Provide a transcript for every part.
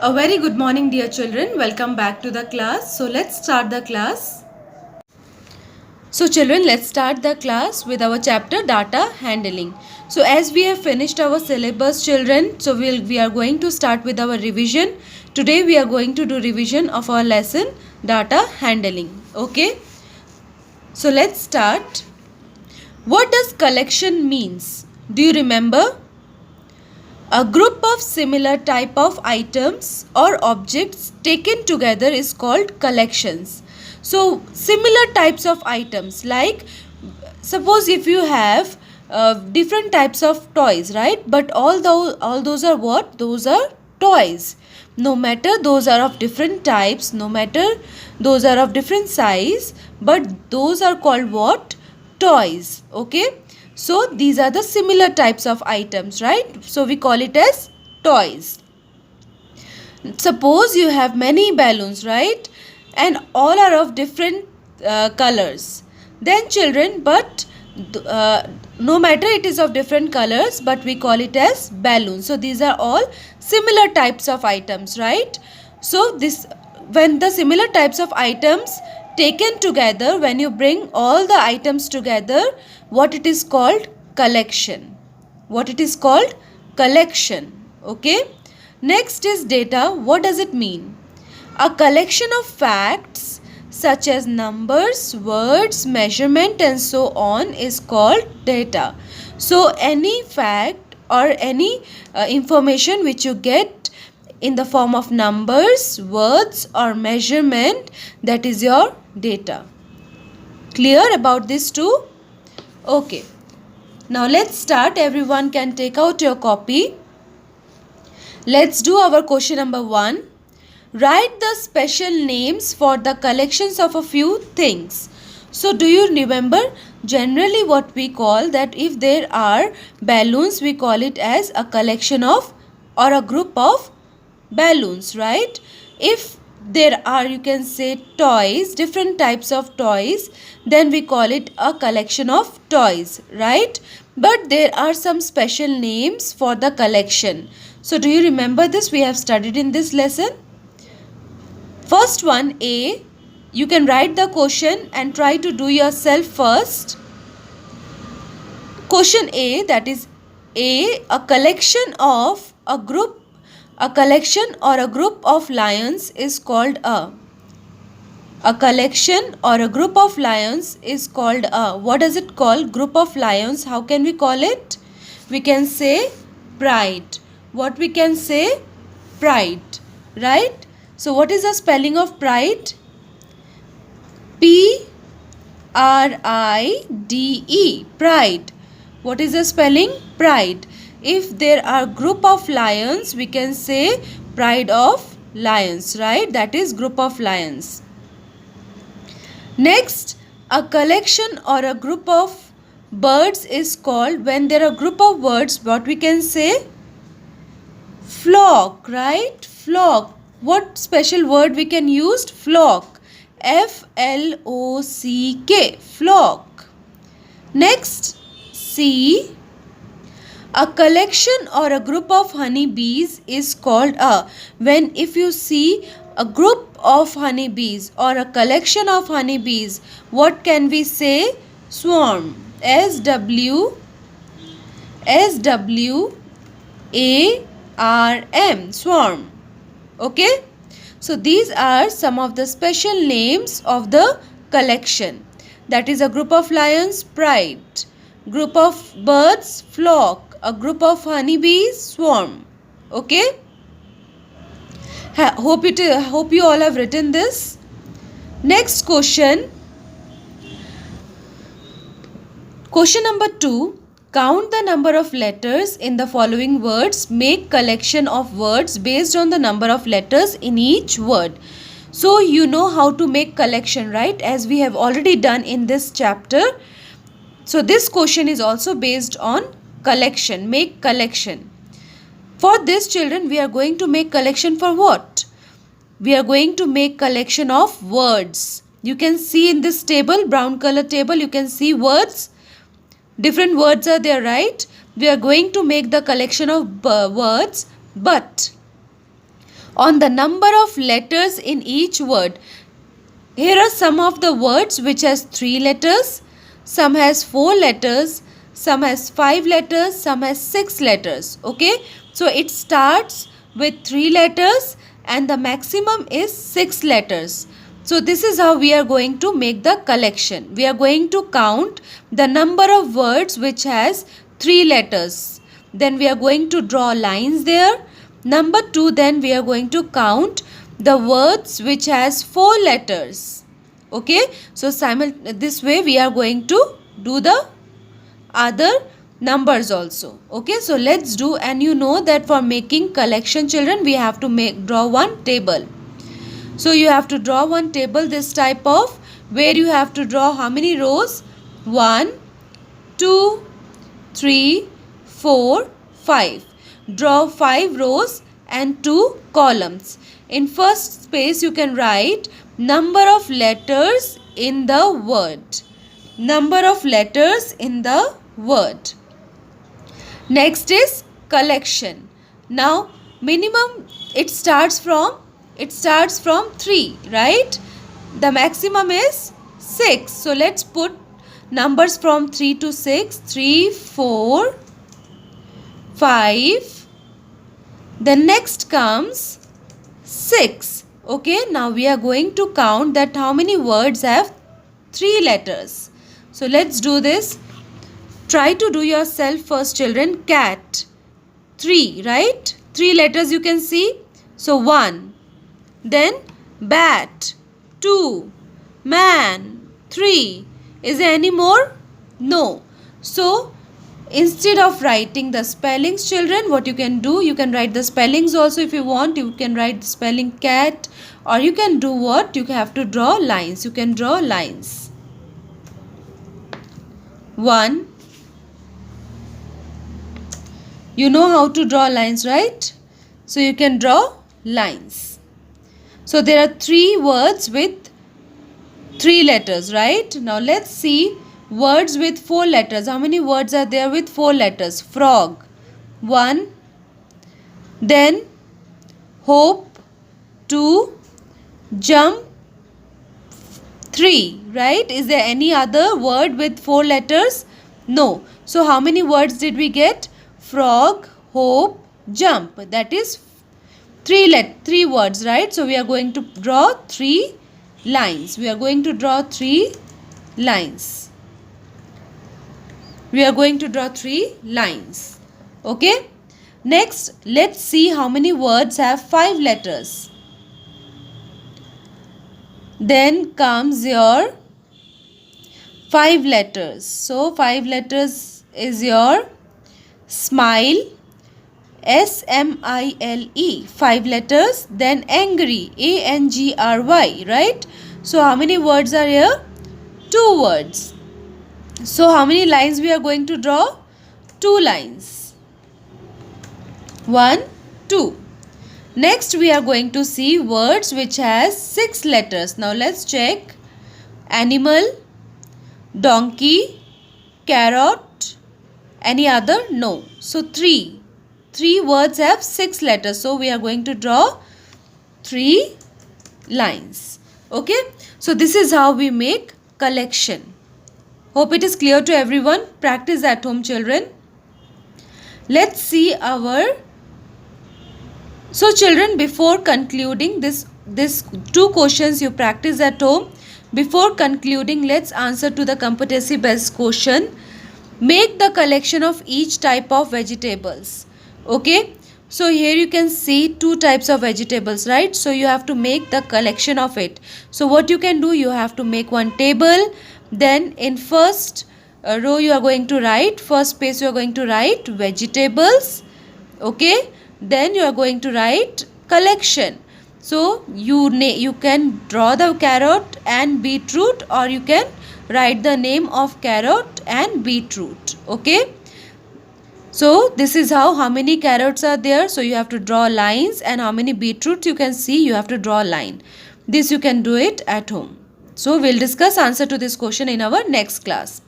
A very good morning, dear children. Welcome back to the class. So let's start the class. So children, let's start the class with our chapter data handling. So as we have finished our syllabus, children, so we are going to start with our revision. Today we are going to do revision of our lesson data handling. Okay. So let's start. What does collection means? Do you remember? A group of similar type of items or objects taken together is called collections. So similar types of items, like suppose if you have different types of toys, right? But all those are what? Those are toys. No matter those are of different types, no matter those are of different size, but those are called what? Toys. Okay. So these are the similar types of items, right? So we call it as toys. Suppose you have many balloons, right? And all are of different colors. Then children, but no matter it is of different colors, but we call it as balloons. So these are all similar types of items, right? So this, when the similar types of items taken together, when you bring all the items together, what it is called? Collection. What it is called? Collection. Okay. Next is data. What does it mean? A collection of facts such as numbers, words, measurement and so on is called data. So any fact or any information which you get in the form of numbers, words or measurement, that is your data. Clear about this too? Okay. Now let's start. Everyone can take out your copy. Let's do our question number 1. Write the special names for the collections of a few things. So do you remember generally what we call that if there are balloons, we call it as a collection of or a group of balloons, right? If there are, you can say, toys, different types of toys, then we call it a collection of toys, right? But there are some special names for the collection. So do you remember this? We have studied in this lesson. First one, A. You can write the question and try to do yourself first. Question A, that is a collection of a collection or a group of lions is called a collection or a group of lions is called a, what does it call? Group of lions. How can we call it? We can say pride. What we can say? Pride, right? So what is the spelling of pride? P-R-I-D-E, pride. What is the spelling? Pride. If there are group of lions, we can say pride of lions, right? That is group of lions. Next, a collection or a group of birds is called, when there are group of birds, what we can say? Flock, right? Flock. What special word we can use? Flock. F-L-O-C-K. Flock. Next, C. A collection or a group of honeybees is called a. When if you see a group of honeybees or a collection of honeybees, what can we say? Swarm. S-W-A-R-M. Swarm. Okay. So these are some of the special names of the collection. That is a group of lions, pride. Group of birds, flock. A group of honeybees, swarm. Okay. Hope you all have written this. Next question. Question number 2. Count the number of letters in the following words. Make collection of words based on the number of letters in each word. So you know how to make collection, right? As we have already done in this chapter. So this question is also based on collection. Make collection. For this, children, we are going to make collection for what? We are going to make collection of words. You can see in this table, brown color table, you can see words. Different words are there, right? We are going to make the collection of words, but on the number of letters in each word. Here are some of the words which has 3 letters, some has 4 letters, some has 5 letters, some has 6 letters. Okay, so it starts with 3 letters and the maximum is 6 letters. So this is how we are going to make the collection. We are going to count the number of words which has 3 letters. Then we are going to draw lines there. Number 2, then we are going to count the words which has 4 letters. Okay, so this way we are going to do the other numbers also. Okay, so let's do, and you know that for making collection, children, we have to draw one table. So you have to draw one table, this type of, where you have to draw how many rows? 1, 2, 3, 4, 5. Draw 5 rows and 2 columns. In first space you can write number of letters in the word. Number of letters in the word. Next is collection. Now minimum it starts from 3, right? The maximum is 6. So let's put numbers from 3 to 6. 3, 4, 5. Then next comes 6. Okay, now we are going to count that how many words have 3 letters. So let's do this. Try to do yourself first, children. Cat, 3, right? 3 letters you can see. So 1. Then bat, 2. Man, 3. Is there any more? No. So instead of writing the spellings, children, what you can do, you can write the spellings also if you want. You can write the spelling cat, or you can do what? You have to draw lines. You can draw lines. 1. You know how to draw lines, right? So you can draw lines. So there are 3 words with 3 letters, right? Now let's see words with 4 letters. How many words are there with 4 letters? Frog, 1. Then hope, 2. Jump, 3, right? Is there any other word with 4 letters? No. So how many words did we get? Frog, hope, jump. That is 3 words, right? So we are going to draw 3 lines. We are going to draw 3 lines. We are going to draw 3 lines. Okay. Next, let's see how many words have 5 letters. Then comes your 5 letters. So 5 letters is your smile, S-M-I-L-E, 5 letters. Then angry, A-N-G-R-Y, right? So how many words are here? 2 words. So how many lines we are going to draw? 2 lines. 1, 2. Next we are going to see words which has 6 letters. Now let's check. Animal, donkey, carrot. Any other? No. So 3 words have 6 letters. So we are going to draw 3 lines. Okay. So this is how we make collection. Hope it is clear to everyone. Practice at home, children. Let's see our... So children, before concluding this 2 questions you practice at home, before concluding, let's answer to the competency based question. Make the collection of each type of vegetables. Okay. So here you can see 2 types of vegetables, right? So you have to make the collection of it. So what you can do, you have to make one table. Then in first row you are going to write, first space you are going to write vegetables. Okay. Then you are going to write collection. So you can draw the carrot and beetroot, or you can write the name of carrot and beetroot. Okay. So this is how many carrots are there. So you have to draw lines, and how many beetroots you can see, you have to draw a line. This you can do it at home. So we'll discuss answer to this question in our next class.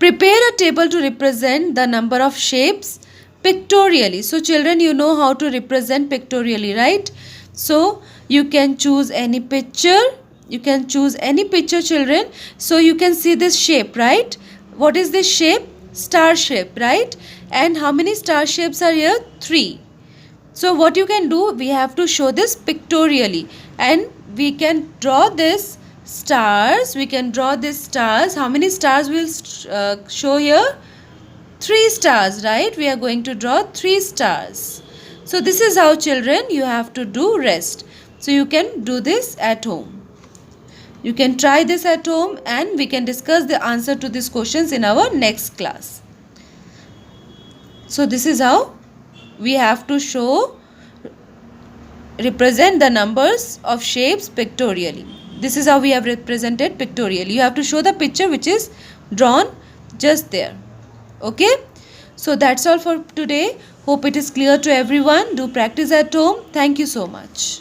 Prepare a table to represent the number of shapes pictorially. So children, you know how to represent pictorially, right? So you can choose any picture. You can choose any picture, children. So you can see this shape, right? What is this shape? Star shape, right? And how many star shapes are here? 3. So what you can do, we have to show this pictorially, and we can draw this stars. We can draw this stars. How many stars will show here? 3 stars, right? We are going to draw 3 stars. So this is how, children, you have to do rest. So you can do this at home. You can try this at home, and we can discuss the answer to these questions in our next class. So this is how we have to represent the numbers of shapes pictorially. This is how we have represented pictorially. You have to show the picture which is drawn just there. Okay, so that's all for today. Hope it is clear to everyone. Do practice at home. Thank you so much.